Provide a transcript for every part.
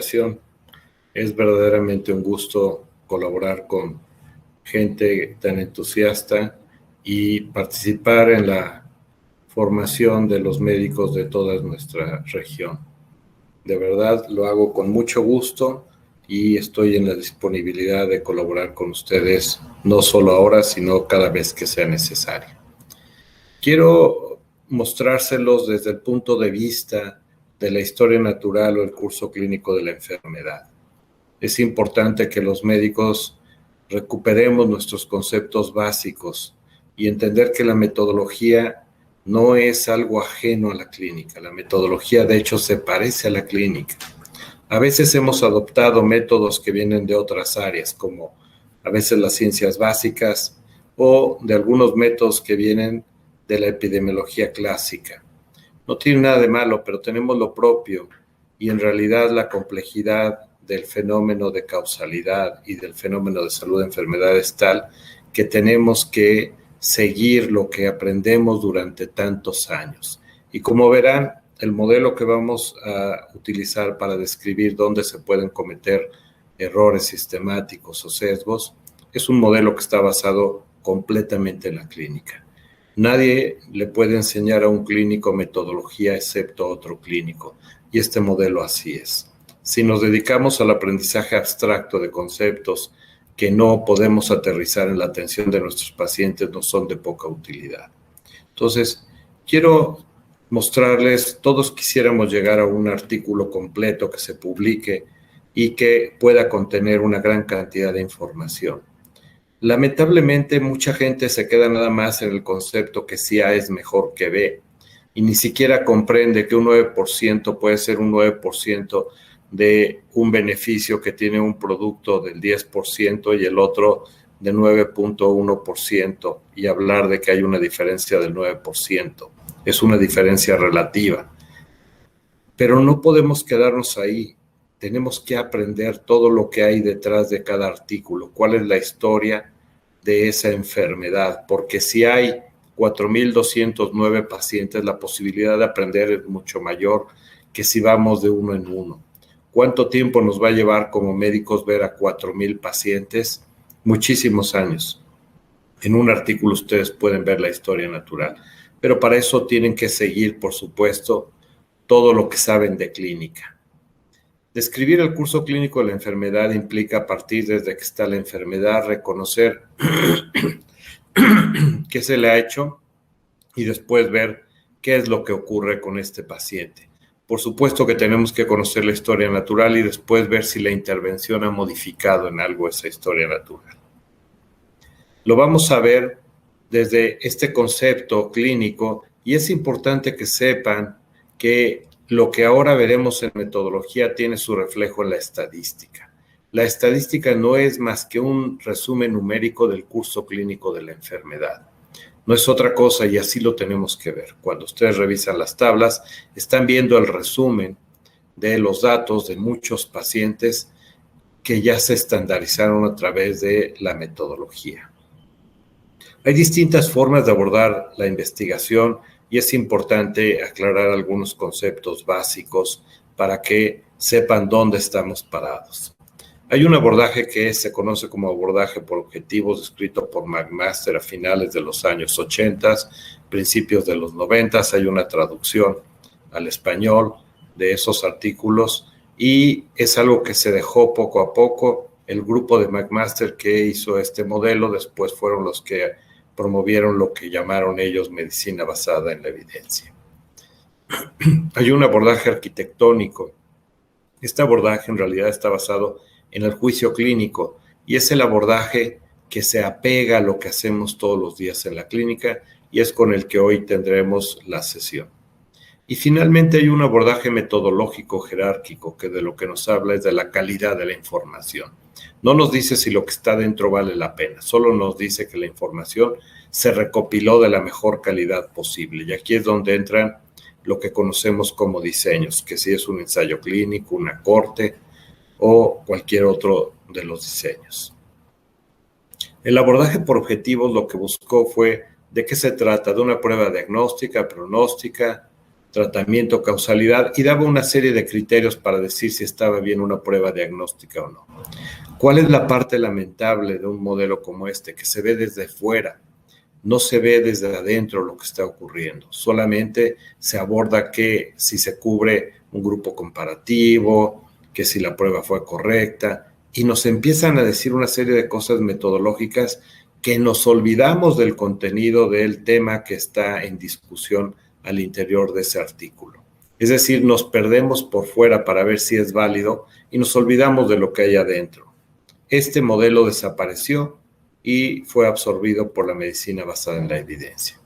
invitación. Es verdaderamente un gusto colaborar con gente tan entusiasta y participar en la formación de los médicos de toda nuestra región. De verdad, lo hago con mucho gusto y estoy en la disponibilidad de colaborar con ustedes, no solo ahora, sino cada vez que sea necesario. Quiero mostrárselos desde el punto de vista de la historia natural o el curso clínico de la enfermedad. Es importante que los médicos recuperemos nuestros conceptos básicos y entender que la metodología no es algo ajeno a la clínica. La metodología, de hecho, se parece a la clínica. A veces hemos adoptado métodos que vienen de otras áreas, como a veces las ciencias básicas o de algunos métodos que vienen de la epidemiología clásica. No tiene nada de malo, pero tenemos lo propio y en realidad la complejidad del fenómeno de causalidad y del fenómeno de salud de enfermedad es tal que tenemos que seguir lo que aprendemos durante tantos años. Y como verán, el modelo que vamos a utilizar para describir dónde se pueden cometer errores sistemáticos o sesgos es un modelo que está basado completamente en la clínica. Nadie le puede enseñar a un clínico metodología excepto otro clínico, y este modelo así es. Si nos dedicamos al aprendizaje abstracto de conceptos que no podemos aterrizar en la atención de nuestros pacientes, nos son de poca utilidad. Entonces, quiero mostrarles, todos quisiéramos llegar a un artículo completo que se publique y que pueda contener una gran cantidad de información. Lamentablemente, mucha gente se queda nada más en el concepto que si A es mejor que B y ni siquiera comprende que un 9% puede ser un 9% de un beneficio que tiene un producto del 10% y el otro de 9.1% y hablar de que hay una diferencia del 9%. Es una diferencia relativa. Pero no podemos quedarnos ahí. Tenemos que aprender todo lo que hay detrás de cada artículo, cuál es la historia de esa enfermedad, porque si hay 4.209 pacientes, la posibilidad de aprender es mucho mayor que si vamos de uno en uno. ¿Cuánto tiempo nos va a llevar como médicos ver a 4.000 pacientes? Muchísimos años. En un artículo ustedes pueden ver la historia natural, pero para eso tienen que seguir, por supuesto, todo lo que saben de clínica. Describir el curso clínico de la enfermedad implica partir desde que está la enfermedad, reconocer qué se le ha hecho y después ver qué es lo que ocurre con este paciente. Por supuesto que tenemos que conocer la historia natural y después ver si la intervención ha modificado en algo esa historia natural. Lo vamos a ver desde este concepto clínico y es importante que sepan que lo que ahora veremos en metodología tiene su reflejo en la estadística. La estadística no es más que un resumen numérico del curso clínico de la enfermedad. No es otra cosa y así lo tenemos que ver. Cuando ustedes revisan las tablas, están viendo el resumen de los datos de muchos pacientes que ya se estandarizaron a través de la metodología. Hay distintas formas de abordar la investigación y es importante aclarar algunos conceptos básicos para que sepan dónde estamos parados. Hay un abordaje que se conoce como abordaje por objetivos, descrito por McMaster a finales de los años 80, principios de los 90. Hay una traducción al español de esos artículos y es algo que se dejó poco a poco. El grupo de McMaster que hizo este modelo después fueron los que promovieron lo que llamaron ellos medicina basada en la evidencia. Hay un abordaje arquitectónico. Este abordaje en realidad está basado en el juicio clínico y es el abordaje que se apega a lo que hacemos todos los días en la clínica y es con el que hoy tendremos la sesión. Y finalmente hay un abordaje metodológico jerárquico que de lo que nos habla es de la calidad de la información. No nos dice si lo que está dentro vale la pena, solo nos dice que la información se recopiló de la mejor calidad posible. Y aquí es donde entran lo que conocemos como diseños, que si es un ensayo clínico, una corte o cualquier otro de los diseños. El abordaje por objetivos lo que buscó fue de qué se trata, de una prueba diagnóstica, pronóstica, tratamiento, causalidad, y daba una serie de criterios para decir si estaba bien una prueba diagnóstica o no. ¿Cuál es la parte lamentable de un modelo como este? Que se ve desde fuera, no se ve desde adentro lo que está ocurriendo. Solamente se aborda que si se cubre un grupo comparativo, que si la prueba fue correcta, y nos empiezan a decir una serie de cosas metodológicas que nos olvidamos del contenido del tema que está en discusión al interior de ese artículo. Es decir, nos perdemos por fuera para ver si es válido y nos olvidamos de lo que hay adentro. Este modelo desapareció y fue absorbido por la medicina basada en la evidencia.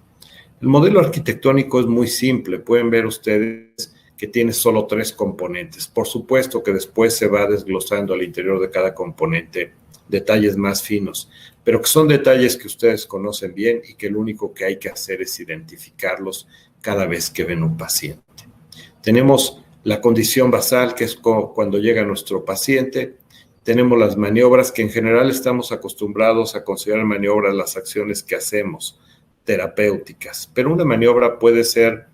El modelo arquitectónico es muy simple. Pueden ver ustedes que tiene solo 3 componentes. Por supuesto que después se va desglosando al interior de cada componente detalles más finos, pero que son detalles que ustedes conocen bien y que lo único que hay que hacer es identificarlos cada vez que ven un paciente. Tenemos la condición basal, que es cuando llega nuestro paciente. Tenemos las maniobras, que en general estamos acostumbrados a considerar maniobras las acciones que hacemos, terapéuticas, pero una maniobra puede ser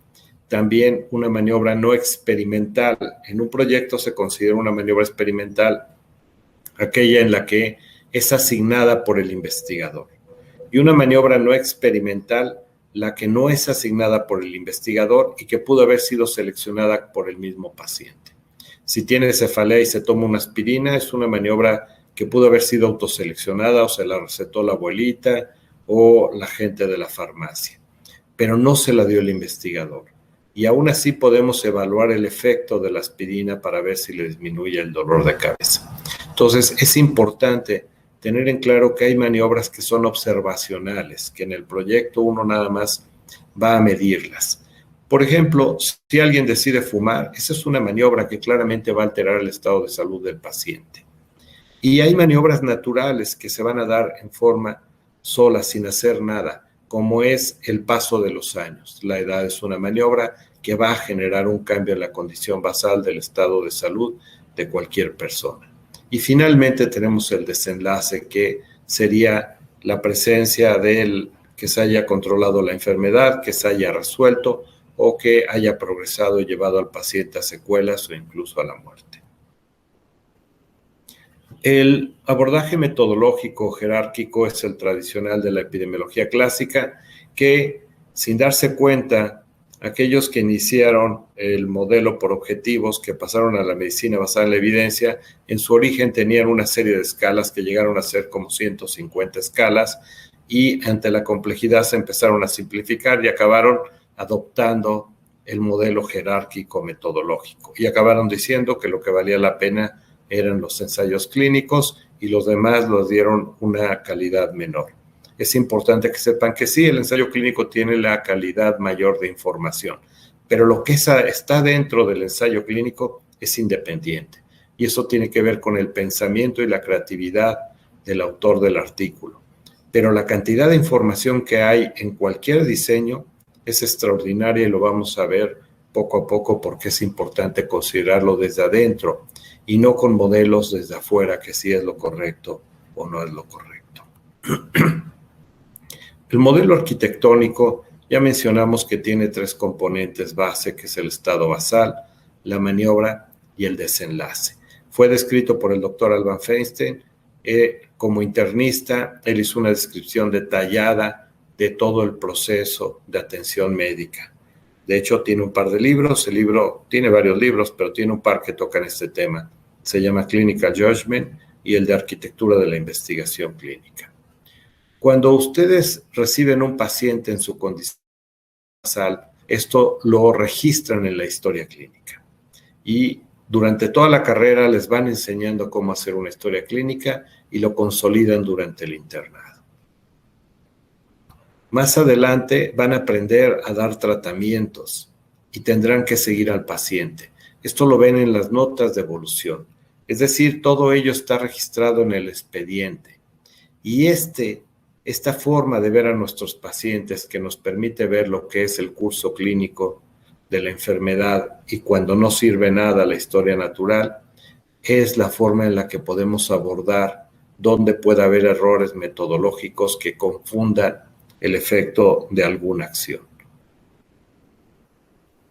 también una maniobra no experimental. En un proyecto se considera una maniobra experimental aquella en la que es asignada por el investigador. Y una maniobra no experimental, la que no es asignada por el investigador y que pudo haber sido seleccionada por el mismo paciente. Si tiene cefalea y se toma una aspirina, es una maniobra que pudo haber sido autoseleccionada o se la recetó la abuelita o la gente de la farmacia, pero no se la dio el investigador. Y aún así podemos evaluar el efecto de la aspirina para ver si le disminuye el dolor de cabeza. Entonces, es importante tener en claro que hay maniobras que son observacionales, que en el proyecto uno nada más va a medirlas. Por ejemplo, si alguien decide fumar, esa es una maniobra que claramente va a alterar el estado de salud del paciente. Y hay maniobras naturales que se van a dar en forma sola, sin hacer nada, como es el paso de los años. La edad es una maniobra que va a generar un cambio en la condición basal del estado de salud de cualquier persona. Y finalmente tenemos el desenlace, que sería la presencia del que se haya controlado la enfermedad, que se haya resuelto o que haya progresado y llevado al paciente a secuelas o incluso a la muerte. El abordaje metodológico jerárquico es el tradicional de la epidemiología clásica, que sin darse cuenta, aquellos que iniciaron el modelo por objetivos, que pasaron a la medicina basada en la evidencia, en su origen tenían una serie de escalas que llegaron a ser como 150 escalas, y ante la complejidad se empezaron a simplificar y acabaron adoptando el modelo jerárquico metodológico y acabaron diciendo que lo que valía la pena eran los ensayos clínicos y los demás los dieron una calidad menor. Es importante que sepan que sí, el ensayo clínico tiene la calidad mayor de información, pero lo que está dentro del ensayo clínico es independiente. Y eso tiene que ver con el pensamiento y la creatividad del autor del artículo. Pero la cantidad de información que hay en cualquier diseño es extraordinaria y lo vamos a ver poco a poco porque es importante considerarlo desde adentro y no con modelos desde afuera, que sí es lo correcto o no es lo correcto. El modelo arquitectónico, ya mencionamos que tiene 3 componentes base, que es el estado basal, la maniobra y el desenlace. Fue descrito por el doctor Alban Feinstein. Como internista, él hizo una descripción detallada de todo el proceso de atención médica. De hecho, tiene un par de libros. El libro tiene varios libros, pero tiene un par que tocan este tema. Se llama Clinical Judgment y el de Arquitectura de la Investigación Clínica. Cuando ustedes reciben un paciente en su condición basal, esto lo registran en la historia clínica. Y durante toda la carrera les van enseñando cómo hacer una historia clínica y lo consolidan durante el internado. Más adelante van a aprender a dar tratamientos y tendrán que seguir al paciente. Esto lo ven en las notas de evolución. Es decir, todo ello está registrado en el expediente. Y esta forma de ver a nuestros pacientes, que nos permite ver lo que es el curso clínico de la enfermedad y cuando no sirve nada la historia natural, es la forma en la que podemos abordar dónde puede haber errores metodológicos que confundan el efecto de alguna acción.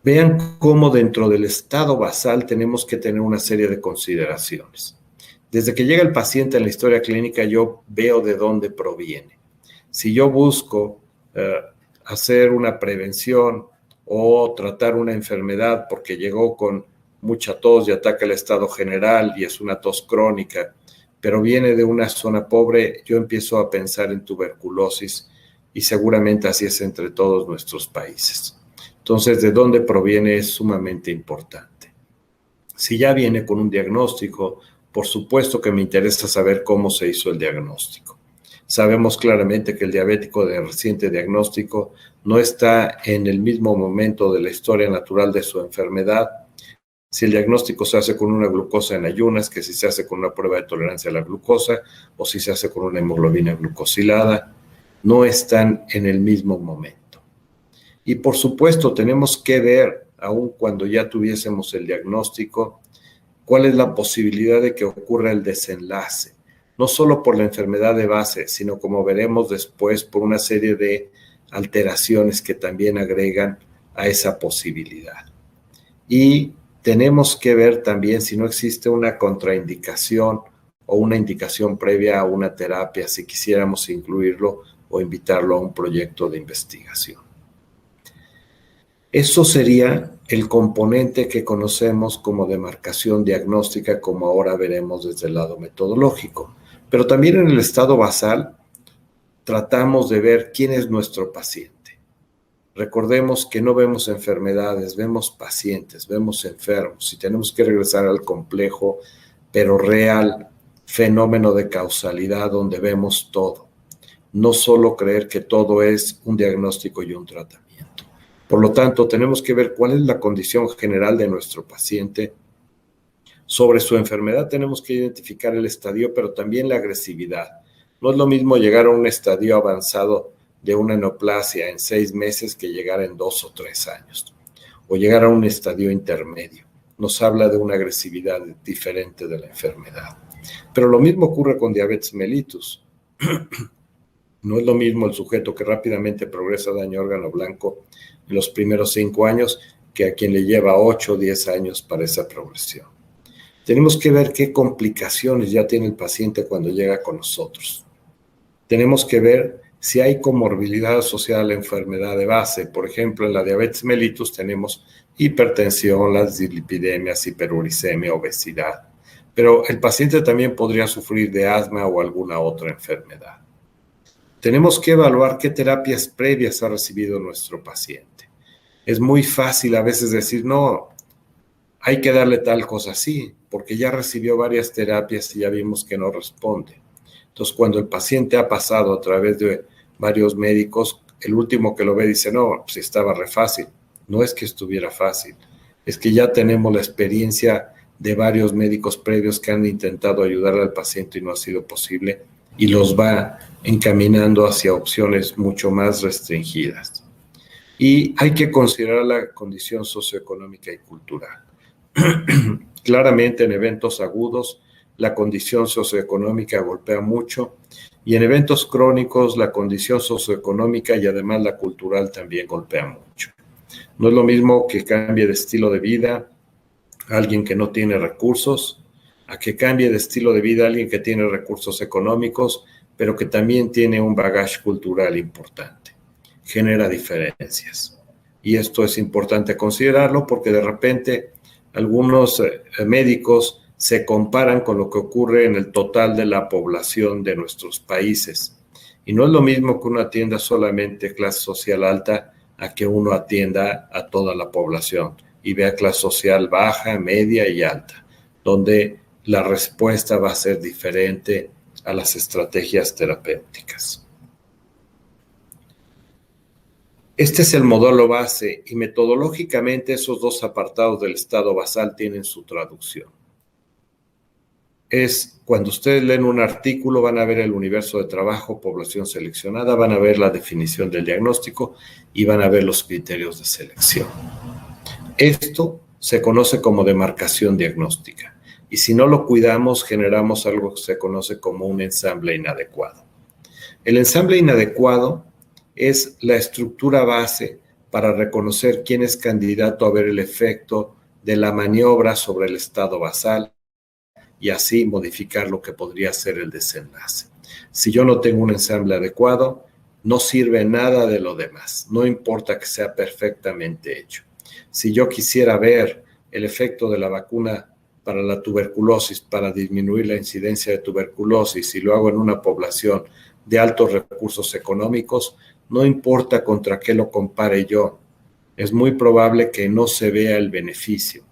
Vean cómo dentro del estado basal tenemos que tener una serie de consideraciones. Desde que llega el paciente en la historia clínica, yo veo de dónde proviene. Si yo busco hacer una prevención o tratar una enfermedad porque llegó con mucha tos y ataca el estado general y es una tos crónica, pero viene de una zona pobre, yo empiezo a pensar en tuberculosis y seguramente así es entre todos nuestros países. Entonces, de dónde proviene es sumamente importante. Si ya viene con un diagnóstico, por supuesto que me interesa saber cómo se hizo el diagnóstico. Sabemos claramente que el diabético de reciente diagnóstico no está en el mismo momento de la historia natural de su enfermedad. Si el diagnóstico se hace con una glucosa en ayunas, que si se hace con una prueba de tolerancia a la glucosa o si se hace con una hemoglobina glucosilada, no están en el mismo momento. Y por supuesto tenemos que ver, aun cuando ya tuviésemos el diagnóstico, cuál es la posibilidad de que ocurra el desenlace, no solo por la enfermedad de base, sino como veremos después por una serie de alteraciones que también agregan a esa posibilidad. Y tenemos que ver también si no existe una contraindicación o una indicación previa a una terapia, si quisiéramos incluirlo o invitarlo a un proyecto de investigación. Eso sería el componente que conocemos como demarcación diagnóstica, como ahora veremos desde el lado metodológico. Pero también en el estado basal tratamos de ver quién es nuestro paciente. Recordemos que no vemos enfermedades, vemos pacientes, vemos enfermos y tenemos que regresar al complejo, pero real fenómeno de causalidad donde vemos todo. No solo creer que todo es un diagnóstico y un tratamiento. Por lo tanto, tenemos que ver cuál es la condición general de nuestro paciente. Sobre su enfermedad tenemos que identificar el estadio, pero también la agresividad. No es lo mismo llegar a un estadio avanzado de una neoplasia en 6 meses que llegar en 2 o 3 años. O llegar a un estadio intermedio. Nos habla de una agresividad diferente de la enfermedad. Pero lo mismo ocurre con diabetes mellitus. No es lo mismo el sujeto que rápidamente progresa daño órgano blanco en los primeros 5 años que a quien le lleva 8 o 10 años para esa progresión. Tenemos que ver qué complicaciones ya tiene el paciente cuando llega con nosotros. Tenemos que ver si hay comorbilidad asociada a la enfermedad de base. Por ejemplo, en la diabetes mellitus tenemos hipertensión, las dislipidemias, hiperuricemia, obesidad. Pero el paciente también podría sufrir de asma o alguna otra enfermedad. Tenemos que evaluar qué terapias previas ha recibido nuestro paciente. Es muy fácil a veces decir, no, hay que darle tal cosa así, porque ya recibió varias terapias y ya vimos que no responde. Entonces, cuando el paciente ha pasado a través de varios médicos, el último que lo ve dice, no, pues estaba re fácil. No es que estuviera fácil, es que ya tenemos la experiencia de varios médicos previos que han intentado ayudar al paciente y no ha sido posible, y los va encaminando hacia opciones mucho más restringidas. Y hay que considerar la condición socioeconómica y cultural. Claramente en eventos agudos la condición socioeconómica golpea mucho y en eventos crónicos la condición socioeconómica y además la cultural también golpea mucho. No es lo mismo que cambie de estilo de vida alguien que no tiene recursos a que cambie de estilo de vida alguien que tiene recursos económicos, pero que también tiene un bagaje cultural importante. Genera diferencias. Y esto es importante considerarlo porque de repente algunos médicos se comparan con lo que ocurre en el total de la población de nuestros países. Y no es lo mismo que uno atienda solamente clase social alta a que uno atienda a toda la población y vea clase social baja, media y alta, donde la respuesta va a ser diferente a las estrategias terapéuticas. Este es el modelo base y metodológicamente esos dos apartados del estado basal tienen su traducción. Es cuando ustedes leen un artículo, van a ver el universo de trabajo, población seleccionada, van a ver la definición del diagnóstico y van a ver los criterios de selección. Esto se conoce como demarcación diagnóstica. Y si no lo cuidamos, generamos algo que se conoce como un ensamble inadecuado. El ensamble inadecuado es la estructura base para reconocer quién es candidato a ver el efecto de la maniobra sobre el estado basal y así modificar lo que podría ser el desenlace. Si yo no tengo un ensamble adecuado, no sirve nada de lo demás, no importa que sea perfectamente hecho. Si yo quisiera ver el efecto de la vacuna para la tuberculosis, para disminuir la incidencia de tuberculosis, y lo hago en una población de altos recursos económicos, no importa contra qué lo compare yo, es muy probable que no se vea el beneficio,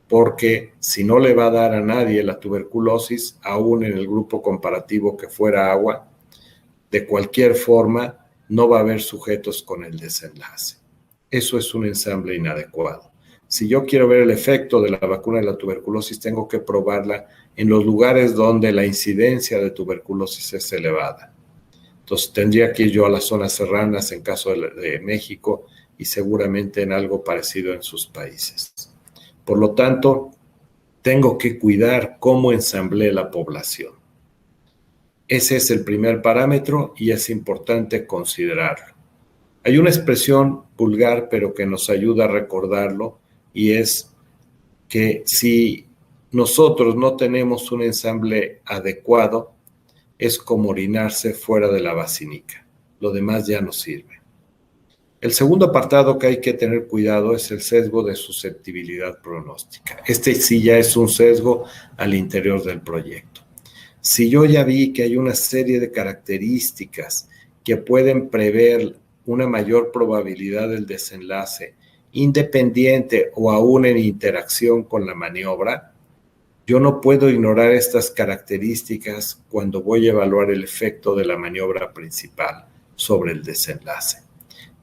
porque si no le va a dar a nadie la tuberculosis, aún en el grupo comparativo que fuera agua, de cualquier forma no va a haber sujetos con el desenlace. Eso es un ensamble inadecuado. Si yo quiero ver el efecto de la vacuna de la tuberculosis, tengo que probarla en los lugares donde la incidencia de tuberculosis es elevada. Entonces tendría que ir yo a las zonas serranas en caso de México y seguramente en algo parecido en sus países. Por lo tanto, tengo que cuidar cómo ensamblé la población. Ese es el primer parámetro y es importante considerarlo. Hay una expresión vulgar, pero que nos ayuda a recordarlo, y es que si nosotros no tenemos un ensamble adecuado, es como orinarse fuera de la basinica. Lo demás ya no sirve. El segundo apartado que hay que tener cuidado es el sesgo de susceptibilidad pronóstica. Este sí ya es un sesgo al interior del proyecto. Si yo ya vi que hay una serie de características que pueden prever una mayor probabilidad del desenlace, independiente o aún en interacción con la maniobra, yo no puedo ignorar estas características cuando voy a evaluar el efecto de la maniobra principal sobre el desenlace.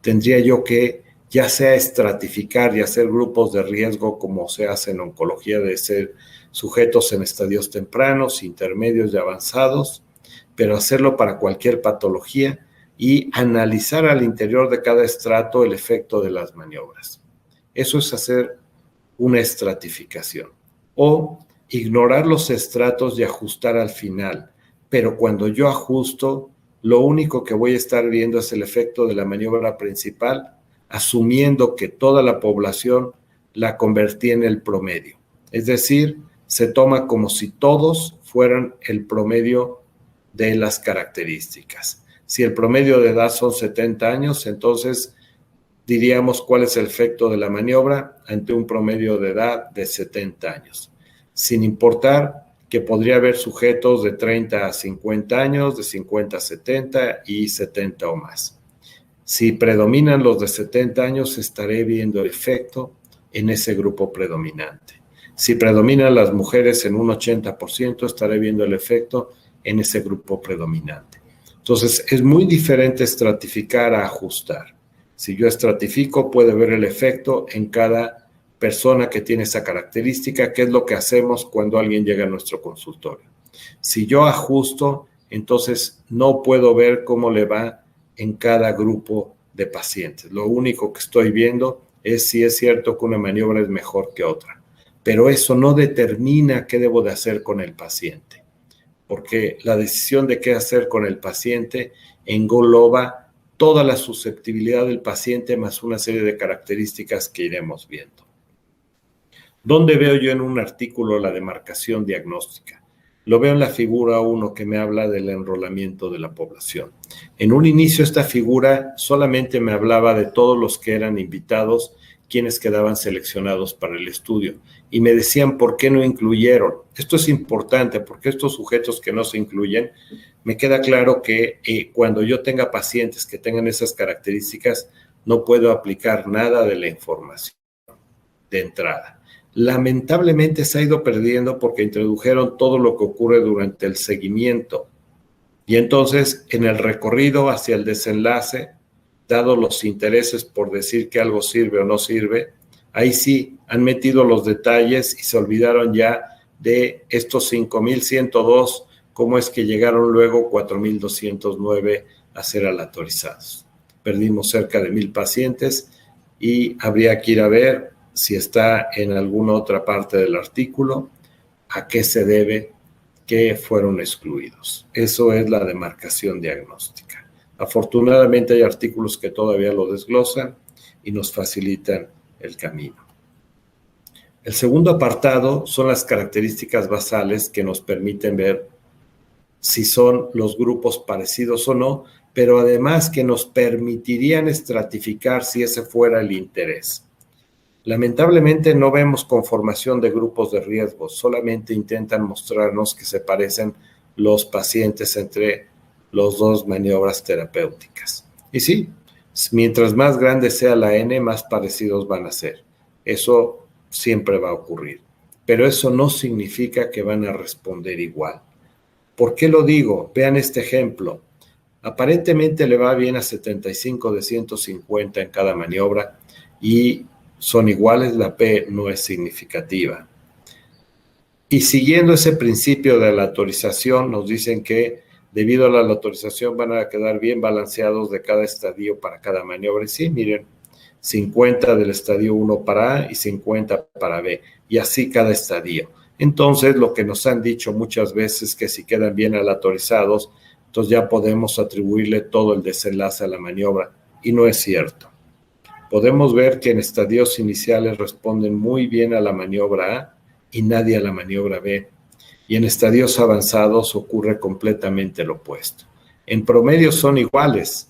Tendría yo que ya sea estratificar y hacer grupos de riesgo como se hace en oncología, de ser sujetos en estadios tempranos, intermedios y avanzados, pero hacerlo para cualquier patología y analizar al interior de cada estrato el efecto de las maniobras. Eso es hacer una estratificación. O ignorar los estratos y ajustar al final, pero cuando yo ajusto, lo único que voy a estar viendo es el efecto de la maniobra principal, asumiendo que toda la población la convertí en el promedio. Es decir, se toma como si todos fueran el promedio de las características. Si el promedio de edad son 70 años, entonces diríamos cuál es el efecto de la maniobra ante un promedio de edad de 70 años, sin importar que podría haber sujetos de 30 a 50 años, de 50 a 70 y 70 o más. Si predominan los de 70 años, estaré viendo el efecto en ese grupo predominante. Si predominan las mujeres en un 80%, estaré viendo el efecto en ese grupo predominante. Entonces, es muy diferente estratificar a ajustar. Si yo estratifico, puedo ver el efecto en cada persona que tiene esa característica, que es lo que hacemos cuando alguien llega a nuestro consultorio. Si yo ajusto, entonces no puedo ver cómo le va en cada grupo de pacientes. Lo único que estoy viendo es si es cierto que una maniobra es mejor que otra. Pero eso no determina qué debo de hacer con el paciente, porque la decisión de qué hacer con el paciente engloba toda la susceptibilidad del paciente más una serie de características que iremos viendo. ¿Dónde veo yo en un artículo la demarcación diagnóstica? Lo veo en la figura 1 que me habla del enrolamiento de la población. En un inicio esta figura solamente me hablaba de todos los que eran invitados, quienes quedaban seleccionados para el estudio, y me decían por qué no incluyeron. Esto es importante porque estos sujetos que no se incluyen, me queda claro que cuando yo tenga pacientes que tengan esas características, no puedo aplicar nada de la información de entrada. Lamentablemente se ha ido perdiendo porque introdujeron todo lo que ocurre durante el seguimiento. Y entonces, en el recorrido hacia el desenlace, dado los intereses por decir que algo sirve o no sirve, ahí sí han metido los detalles y se olvidaron ya de estos 5,102, cómo es que llegaron luego 4,209 a ser aleatorizados. Perdimos cerca de 1,000 pacientes y habría que ir a ver si está en alguna otra parte del artículo, a qué se debe que fueron excluidos. Eso es la demarcación diagnóstica. Afortunadamente hay artículos que todavía lo desglosan, y nos facilitan el camino. El segundo apartado son las características basales que nos permiten ver si son los grupos parecidos o no, pero además que nos permitirían estratificar si ese fuera el interés. Lamentablemente no vemos conformación de grupos de riesgo, solamente intentan mostrarnos que se parecen los pacientes entre las dos maniobras terapéuticas. Y sí, mientras más grande sea la N, más parecidos van a ser. Eso siempre va a ocurrir, pero eso no significa que van a responder igual. ¿Por qué lo digo? Vean este ejemplo. Aparentemente le va bien a 75 de 150 en cada maniobra y son iguales, la P no es significativa. Y siguiendo ese principio de la aleatorización, nos dicen que debido a la aleatorización van a quedar bien balanceados de cada estadio para cada maniobra. Y sí, miren, 50 del estadio 1 para A y 50 para B, y así cada estadio. Entonces, lo que nos han dicho muchas veces es que si quedan bien aleatorizados, entonces ya podemos atribuirle todo el desenlace a la maniobra, y no es cierto. Podemos ver que en estadios iniciales responden muy bien a la maniobra A y nadie a la maniobra B, y en estadios avanzados ocurre completamente lo opuesto. En promedio son iguales,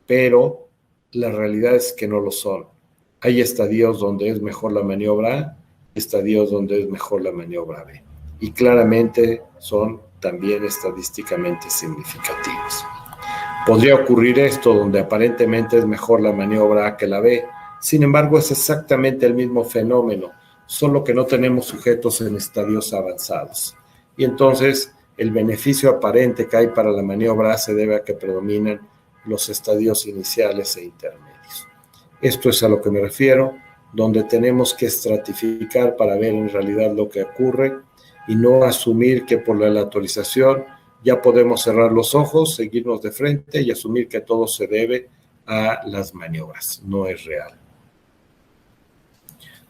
pero la realidad es que no lo son. Hay estadios donde es mejor la maniobra A, estadios donde es mejor la maniobra B, y claramente son también estadísticamente significativos. Podría ocurrir esto donde aparentemente es mejor la maniobra A que la B, sin embargo es exactamente el mismo fenómeno, solo que no tenemos sujetos en estadios avanzados. Y entonces el beneficio aparente que hay para la maniobra A se debe a que predominan los estadios iniciales e intermedios. Esto es a lo que me refiero, donde tenemos que estratificar para ver en realidad lo que ocurre y no asumir que por la aleatorización ya podemos cerrar los ojos, seguirnos de frente y asumir que todo se debe a las maniobras. No es real.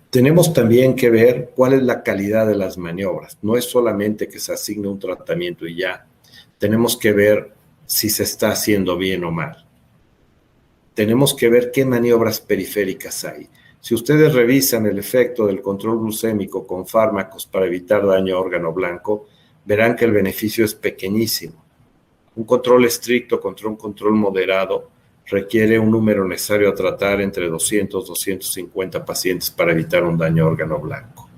Tenemos también que ver cuál es la calidad de las maniobras. No es solamente que se asigne un tratamiento y ya. Tenemos que ver si se está haciendo bien o mal. Tenemos que ver qué maniobras periféricas hay. Si ustedes revisan el efecto del control glucémico con fármacos para evitar daño a órgano blanco, verán que el beneficio es pequeñísimo. Un control estricto contra un control moderado requiere un número necesario a tratar entre 200 y 250 pacientes para evitar un daño a órgano blanco.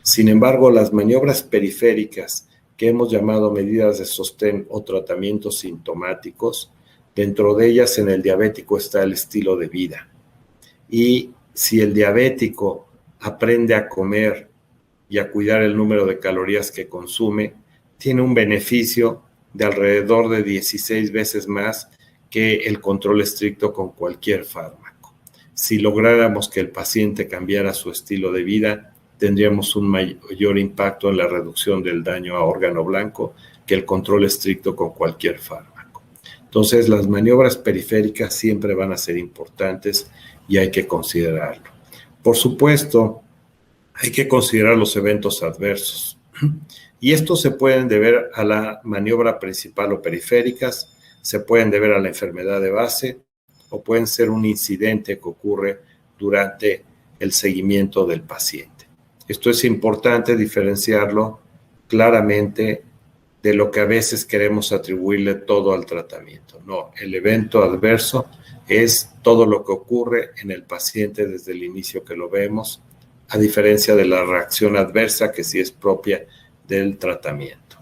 Sin embargo, las maniobras periféricas, que hemos llamado medidas de sostén o tratamientos sintomáticos, dentro de ellas en el diabético está el estilo de vida. Y si el diabético aprende a comer y a cuidar el número de calorías que consume, tiene un beneficio de alrededor de 16 veces más que el control estricto con cualquier fármaco. Si lográramos que el paciente cambiara su estilo de vida, tendríamos un mayor impacto en la reducción del daño a órgano blanco que el control estricto con cualquier fármaco. Entonces, las maniobras periféricas siempre van a ser importantes y hay que considerarlo. Por supuesto, hay que considerar los eventos adversos. Y estos se pueden deber a la maniobra principal o periféricas, se pueden deber a la enfermedad de base o pueden ser un incidente que ocurre durante el seguimiento del paciente. Esto es importante diferenciarlo claramente de lo que a veces queremos atribuirle todo al tratamiento. No, el evento adverso es todo lo que ocurre en el paciente desde el inicio que lo vemos, a diferencia de la reacción adversa que sí es propia del tratamiento.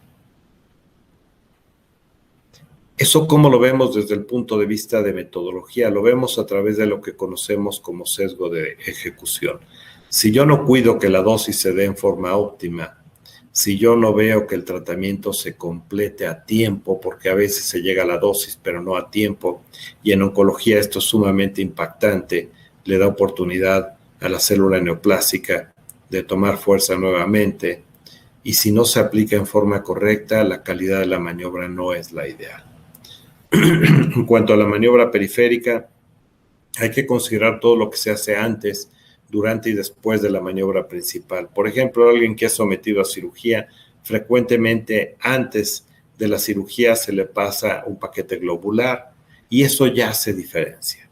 Eso, ¿cómo lo vemos desde el punto de vista de metodología? Lo vemos a través de lo que conocemos como sesgo de ejecución. Si yo no cuido que la dosis se dé en forma óptima, si yo no veo que el tratamiento se complete a tiempo, porque a veces se llega a la dosis pero no a tiempo, y en oncología esto es sumamente impactante, le da oportunidad a la célula neoplásica de tomar fuerza nuevamente, y si no se aplica en forma correcta, la calidad de la maniobra no es la ideal. En cuanto a la maniobra periférica, hay que considerar todo lo que se hace antes, durante y después de la maniobra principal. Por ejemplo, alguien que es sometido a cirugía, frecuentemente antes de la cirugía se le pasa un paquete globular y eso ya hace diferencia.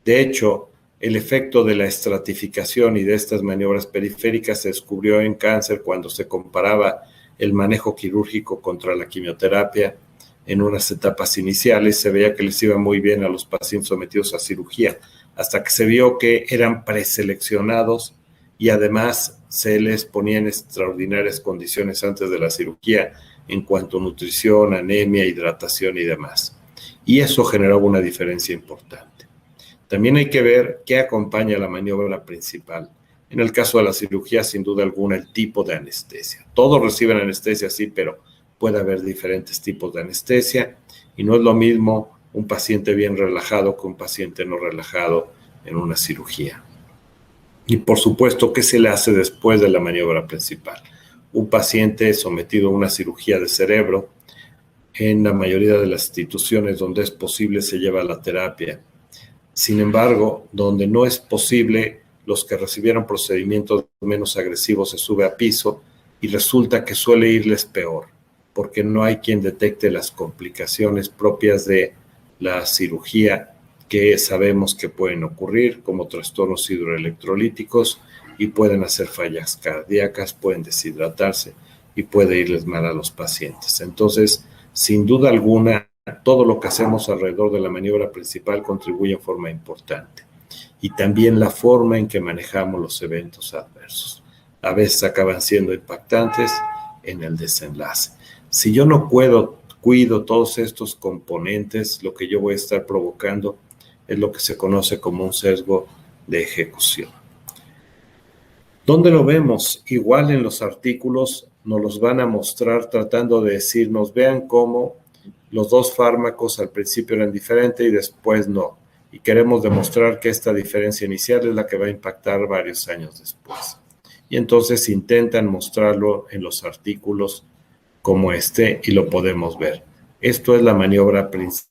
De hecho, el efecto de la estratificación y de estas maniobras periféricas se descubrió en cáncer cuando se comparaba el manejo quirúrgico contra la quimioterapia en unas etapas iniciales. Se veía que les iba muy bien a los pacientes sometidos a cirugía, hasta que se vio que eran preseleccionados y además se les ponía en extraordinarias condiciones antes de la cirugía en cuanto a nutrición, anemia, hidratación y demás. Y eso generaba una diferencia importante. También hay que ver qué acompaña la maniobra principal. En el caso de la cirugía, sin duda alguna, el tipo de anestesia. Todos reciben anestesia, sí, pero puede haber diferentes tipos de anestesia y no es lo mismo un paciente bien relajado que un paciente no relajado en una cirugía. Y por supuesto, ¿qué se le hace después de la maniobra principal? Un paciente sometido a una cirugía de cerebro, en la mayoría de las instituciones donde es posible se lleva la terapia. Sin embargo, donde no es posible, los que recibieron procedimientos menos agresivos se sube a piso y resulta que suele irles peor, porque no hay quien detecte las complicaciones propias de la cirugía que sabemos que pueden ocurrir, como trastornos hidroelectrolíticos, y pueden hacer fallas cardíacas, pueden deshidratarse y puede irles mal a los pacientes. Entonces, sin duda alguna, todo lo que hacemos alrededor de la maniobra principal contribuye en forma importante. Y también la forma en que manejamos los eventos adversos. A veces acaban siendo impactantes en el desenlace. Si yo no cuido todos estos componentes, lo que yo voy a estar provocando es lo que se conoce como un sesgo de ejecución. ¿Dónde lo vemos? Igual en los artículos nos los van a mostrar tratando de decirnos, vean cómo los dos fármacos al principio eran diferentes y después no. Y queremos demostrar que esta diferencia inicial es la que va a impactar varios años después. Y entonces intentan mostrarlo en los artículos como este y lo podemos ver. Esto es la maniobra principal.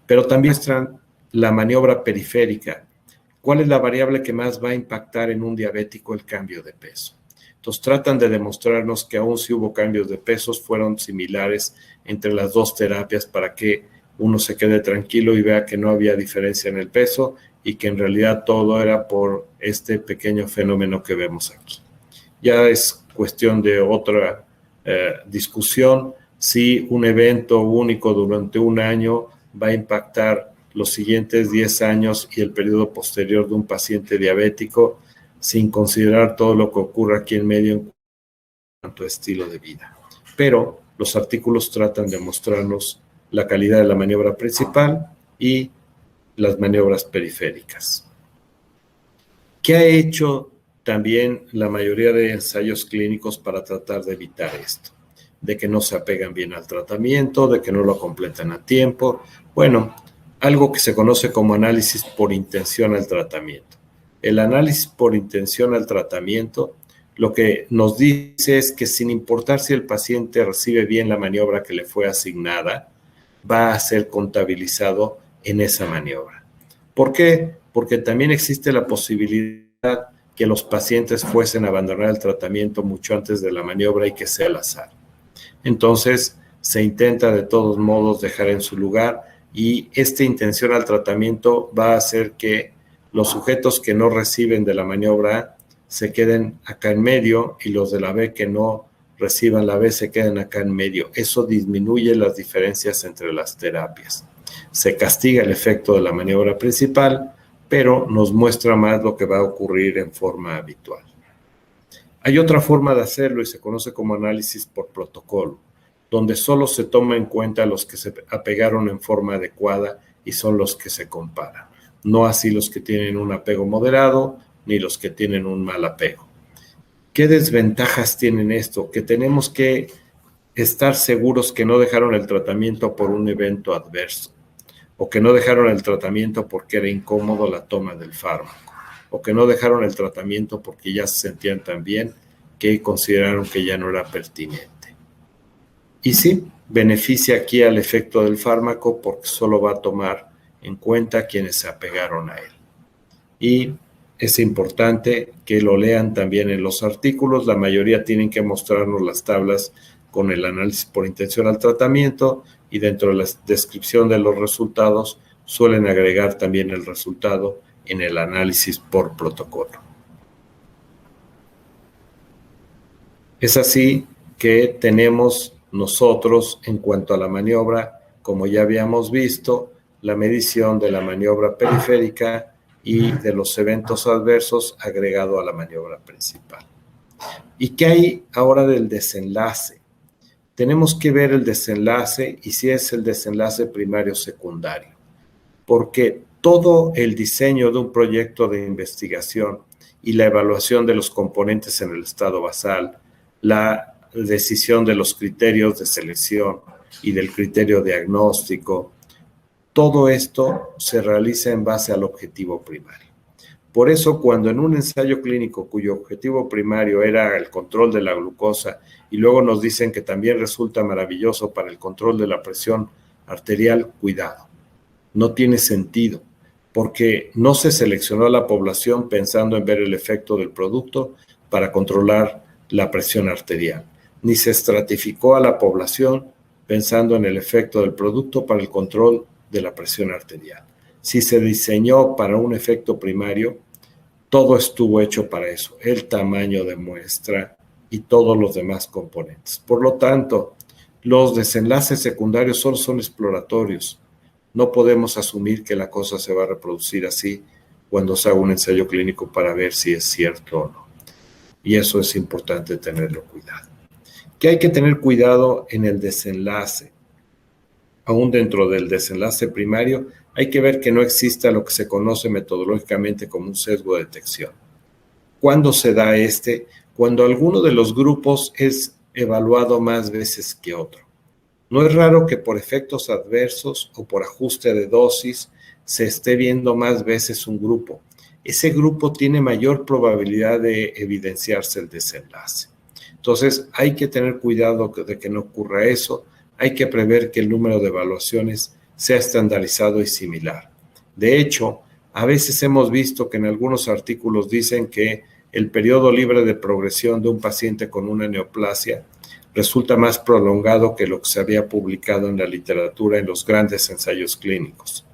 Pero también muestran la maniobra periférica. ¿Cuál es la variable que más va a impactar en un diabético? El cambio de peso. Entonces tratan de demostrarnos que aún si hubo cambios de pesos, fueron similares entre las dos terapias para que uno se quede tranquilo y vea que no había diferencia en el peso y que en realidad todo era por este pequeño fenómeno que vemos aquí. Ya es cuestión de otra discusión si un evento único durante un año va a impactar los siguientes 10 años y el periodo posterior de un paciente diabético, sin considerar todo lo que ocurre aquí en medio en cuanto a estilo de vida. Pero los artículos tratan de mostrarnos la calidad de la maniobra principal y las maniobras periféricas. ¿Qué ha hecho también la mayoría de ensayos clínicos para tratar de evitar esto? De que no se apegan bien al tratamiento, de que no lo completan a tiempo. Bueno, algo que se conoce como análisis por intención al tratamiento. El análisis por intención al tratamiento lo que nos dice es que sin importar si el paciente recibe bien la maniobra que le fue asignada, va a ser contabilizado en esa maniobra. ¿Por qué? Porque también existe la posibilidad que los pacientes fuesen a abandonar el tratamiento mucho antes de la maniobra y que sea al azar. Entonces, se intenta de todos modos dejar en su lugar y esta intención al tratamiento va a hacer que los sujetos que no reciben de la maniobra A se queden acá en medio y los de la B que no reciban la B se queden acá en medio. Eso disminuye las diferencias entre las terapias. Se castiga el efecto de la maniobra principal, pero nos muestra más lo que va a ocurrir en forma habitual. Hay otra forma de hacerlo y se conoce como análisis por protocolo, donde solo se toma en cuenta los que se apegaron en forma adecuada y son los que se comparan. No así los que tienen un apego moderado ni los que tienen un mal apego. ¿Qué desventajas tienen esto? Que tenemos que estar seguros que no dejaron el tratamiento por un evento adverso, o que no dejaron el tratamiento porque era incómodo la toma del fármaco, o que no dejaron el tratamiento porque ya se sentían tan bien que consideraron que ya no era pertinente. Y sí, beneficia aquí al efecto del fármaco porque solo va a tomar en cuenta quienes se apegaron a él. Y es importante que lo lean también en los artículos. La mayoría tienen que mostrarnos las tablas con el análisis por intención al tratamiento y dentro de la descripción de los resultados suelen agregar también el resultado en el análisis por protocolo. Es así que tenemos nosotros, en cuanto a la maniobra, como ya habíamos visto, la medición de la maniobra periférica y de los eventos adversos agregado a la maniobra principal. ¿Y qué hay ahora del desenlace? Tenemos que ver el desenlace y si es el desenlace primario o secundario, porque todo el diseño de un proyecto de investigación y la evaluación de los componentes en el estado basal, la decisión de los criterios de selección y del criterio diagnóstico, todo esto se realiza en base al objetivo primario. Por eso, cuando en un ensayo clínico cuyo objetivo primario era el control de la glucosa y luego nos dicen que también resulta maravilloso para el control de la presión arterial, cuidado, no tiene sentido, porque no se seleccionó a la población pensando en ver el efecto del producto para controlar la presión arterial, ni se estratificó a la población pensando en el efecto del producto para el control de la presión arterial. Si se diseñó para un efecto primario, todo estuvo hecho para eso, el tamaño de muestra y todos los demás componentes. Por lo tanto, los desenlaces secundarios solo son exploratorios. No podemos asumir que la cosa se va a reproducir así cuando se haga un ensayo clínico para ver si es cierto o no. Y eso es importante tenerlo cuidado. ¿Qué hay que tener cuidado en el desenlace? Aún dentro del desenlace primario, hay que ver que no exista lo que se conoce metodológicamente como un sesgo de detección. ¿Cuándo se da este? Cuando alguno de los grupos es evaluado más veces que otro. No es raro que por efectos adversos o por ajuste de dosis se esté viendo más veces un grupo. Ese grupo tiene mayor probabilidad de evidenciarse el desenlace. Entonces, hay que tener cuidado de que no ocurra eso. Hay que prever que el número de evaluaciones sea estandarizado y similar. De hecho, a veces hemos visto que en algunos artículos dicen que el periodo libre de progresión de un paciente con una neoplasia resulta más prolongado que lo que se había publicado en la literatura en los grandes ensayos clínicos.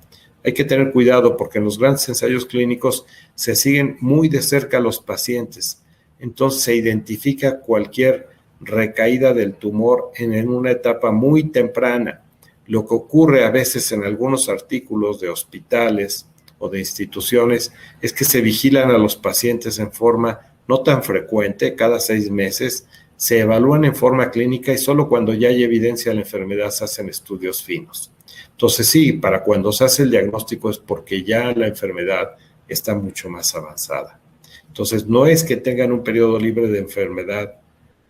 Hay que tener cuidado porque en los grandes ensayos clínicos se siguen muy de cerca a los pacientes. Entonces se identifica cualquier recaída del tumor en una etapa muy temprana. Lo que ocurre a veces en algunos artículos de hospitales o de instituciones es que se vigilan a los pacientes en forma no tan frecuente, cada 6 meses, se evalúan en forma clínica y solo cuando ya hay evidencia de la enfermedad se hacen estudios finos. Entonces sí, para cuando se hace el diagnóstico es porque ya la enfermedad está mucho más avanzada. Entonces no es que tengan un periodo libre de enfermedad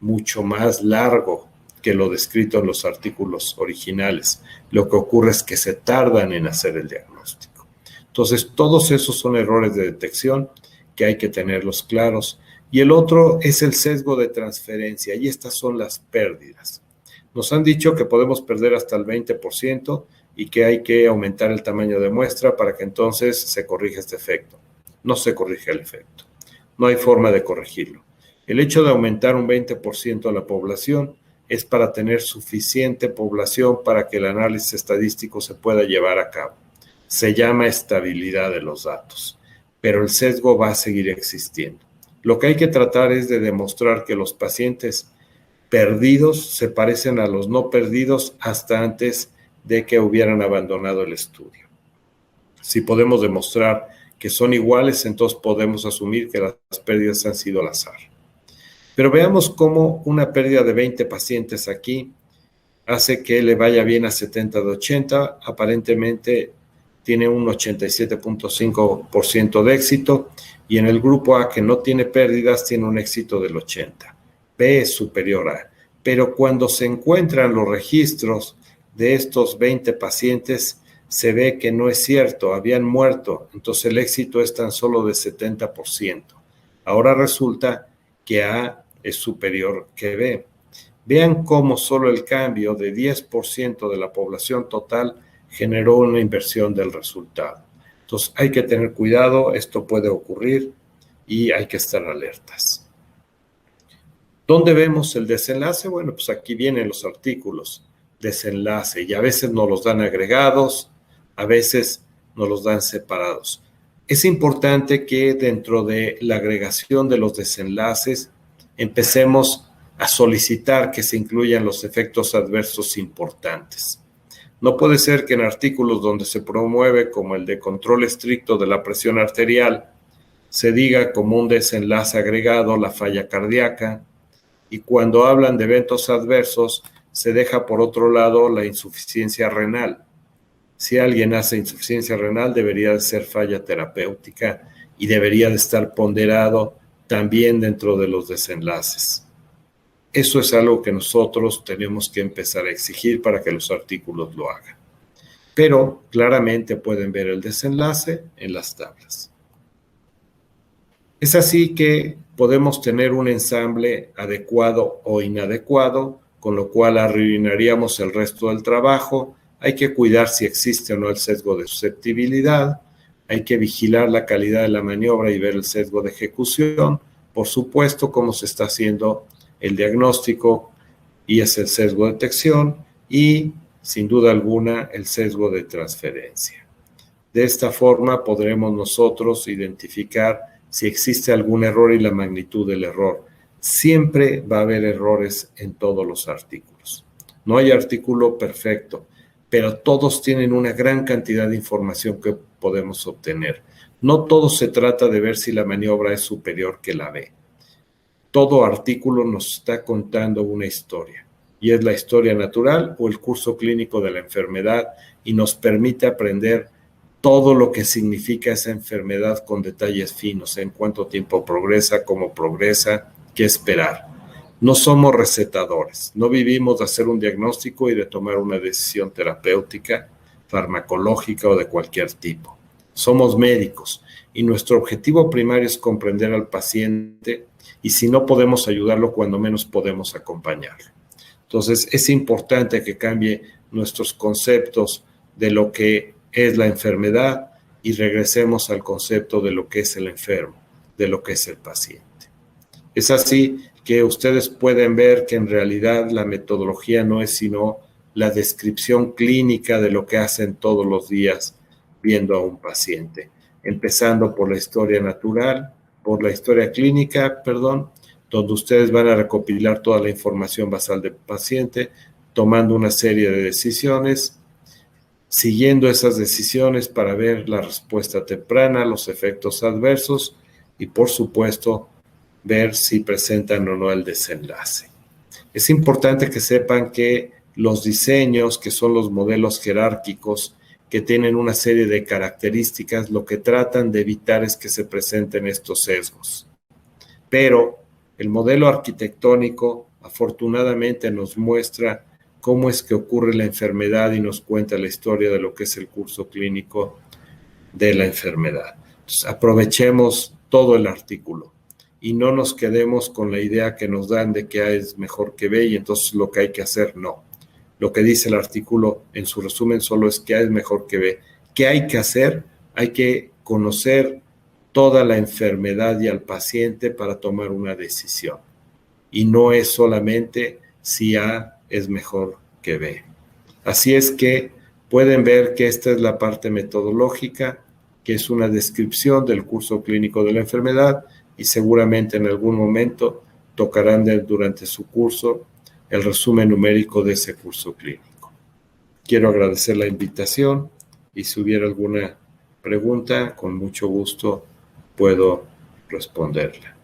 mucho más largo que lo descrito en los artículos originales. Lo que ocurre es que se tardan en hacer el diagnóstico. Entonces, todos esos son errores de detección que hay que tenerlos claros. Y el otro es el sesgo de transferencia, y estas son las pérdidas. Nos han dicho que podemos perder hasta el 20% y que hay que aumentar el tamaño de muestra para que entonces se corrija este efecto. No se corrige el efecto. No hay forma de corregirlo. El hecho de aumentar un 20% a la población es para tener suficiente población para que el análisis estadístico se pueda llevar a cabo. Se llama estabilidad de los datos, pero el sesgo va a seguir existiendo. Lo que hay que tratar es de demostrar que los pacientes perdidos se parecen a los no perdidos hasta antes de que hubieran abandonado el estudio. Si podemos demostrar que son iguales, entonces podemos asumir que las pérdidas han sido al azar. Pero veamos cómo una pérdida de 20 pacientes aquí hace que le vaya bien a 70 de 80. Aparentemente tiene un 87.5% de éxito y en el grupo A, que no tiene pérdidas, tiene un éxito del 80%. B es superior a. Pero cuando se encuentran los registros de estos 20 pacientes, se ve que no es cierto, habían muerto, entonces el éxito es tan solo de 70%. Ahora resulta que A es superior que B. Vean cómo solo el cambio de 10% de la población total generó una inversión del resultado. Entonces hay que tener cuidado, esto puede ocurrir y hay que estar alertas. ¿Dónde vemos el desenlace? Bueno, pues aquí vienen los artículos, desenlace, y a veces nos los dan agregados, a veces nos los dan separados. Es importante que dentro de la agregación de los desenlaces empecemos a solicitar que se incluyan los efectos adversos importantes. No puede ser que en artículos donde se promueve como el de control estricto de la presión arterial se diga como un desenlace agregado la falla cardíaca, y cuando hablan de eventos adversos se deja por otro lado la insuficiencia renal. Si alguien hace insuficiencia renal, debería de ser falla terapéutica y debería de estar ponderado también dentro de los desenlaces. Eso es algo que nosotros tenemos que empezar a exigir para que los artículos lo hagan. Pero claramente pueden ver el desenlace en las tablas. Es así que podemos tener un ensamble adecuado o inadecuado, con lo cual arruinaríamos el resto del trabajo. Hay que cuidar si existe o no el sesgo de susceptibilidad, hay que vigilar la calidad de la maniobra y ver el sesgo de ejecución, por supuesto, cómo se está haciendo el diagnóstico y es el sesgo de detección y, sin duda alguna, el sesgo de transferencia. De esta forma podremos nosotros identificar si existe algún error y la magnitud del error. Siempre va a haber errores en todos los artículos. No hay artículo perfecto, pero todos tienen una gran cantidad de información que podemos obtener. No todo se trata de ver si la maniobra es superior que la B. Todo artículo nos está contando una historia, y es la historia natural o el curso clínico de la enfermedad, y nos permite aprender todo lo que significa esa enfermedad con detalles finos, en cuánto tiempo progresa, cómo progresa, qué esperar. No somos recetadores, no vivimos de hacer un diagnóstico y de tomar una decisión terapéutica, farmacológica o de cualquier tipo. Somos médicos y nuestro objetivo primario es comprender al paciente y si no podemos ayudarlo, cuando menos podemos acompañarlo. Entonces, es importante que cambie nuestros conceptos de lo que es la enfermedad y regresemos al concepto de lo que es el enfermo, de lo que es el paciente. Es así que ustedes pueden ver que en realidad la metodología no es sino la descripción clínica de lo que hacen todos los días viendo a un paciente, empezando por la historia natural, por la historia clínica, donde ustedes van a recopilar toda la información basal del paciente, tomando una serie de decisiones, siguiendo esas decisiones para ver la respuesta temprana, los efectos adversos y, por supuesto, ver si presentan o no el desenlace. Es importante que sepan que los diseños, que son los modelos jerárquicos, que tienen una serie de características, lo que tratan de evitar es que se presenten estos sesgos. Pero el modelo arquitectónico, afortunadamente, nos muestra cómo es que ocurre la enfermedad y nos cuenta la historia de lo que es el curso clínico de la enfermedad. Entonces, aprovechemos todo el artículo y no nos quedemos con la idea que nos dan de que A es mejor que B y entonces lo que hay que hacer, no. Lo que dice el artículo en su resumen solo es que A es mejor que B. ¿Qué hay que hacer? Hay que conocer toda la enfermedad y al paciente para tomar una decisión. Y no es solamente si A es mejor que B. Así es que pueden ver que esta es la parte metodológica, que es una descripción del curso clínico de la enfermedad y seguramente en algún momento tocarán durante su curso el resumen numérico de ese curso clínico. Quiero agradecer la invitación y si hubiera alguna pregunta, con mucho gusto puedo responderla.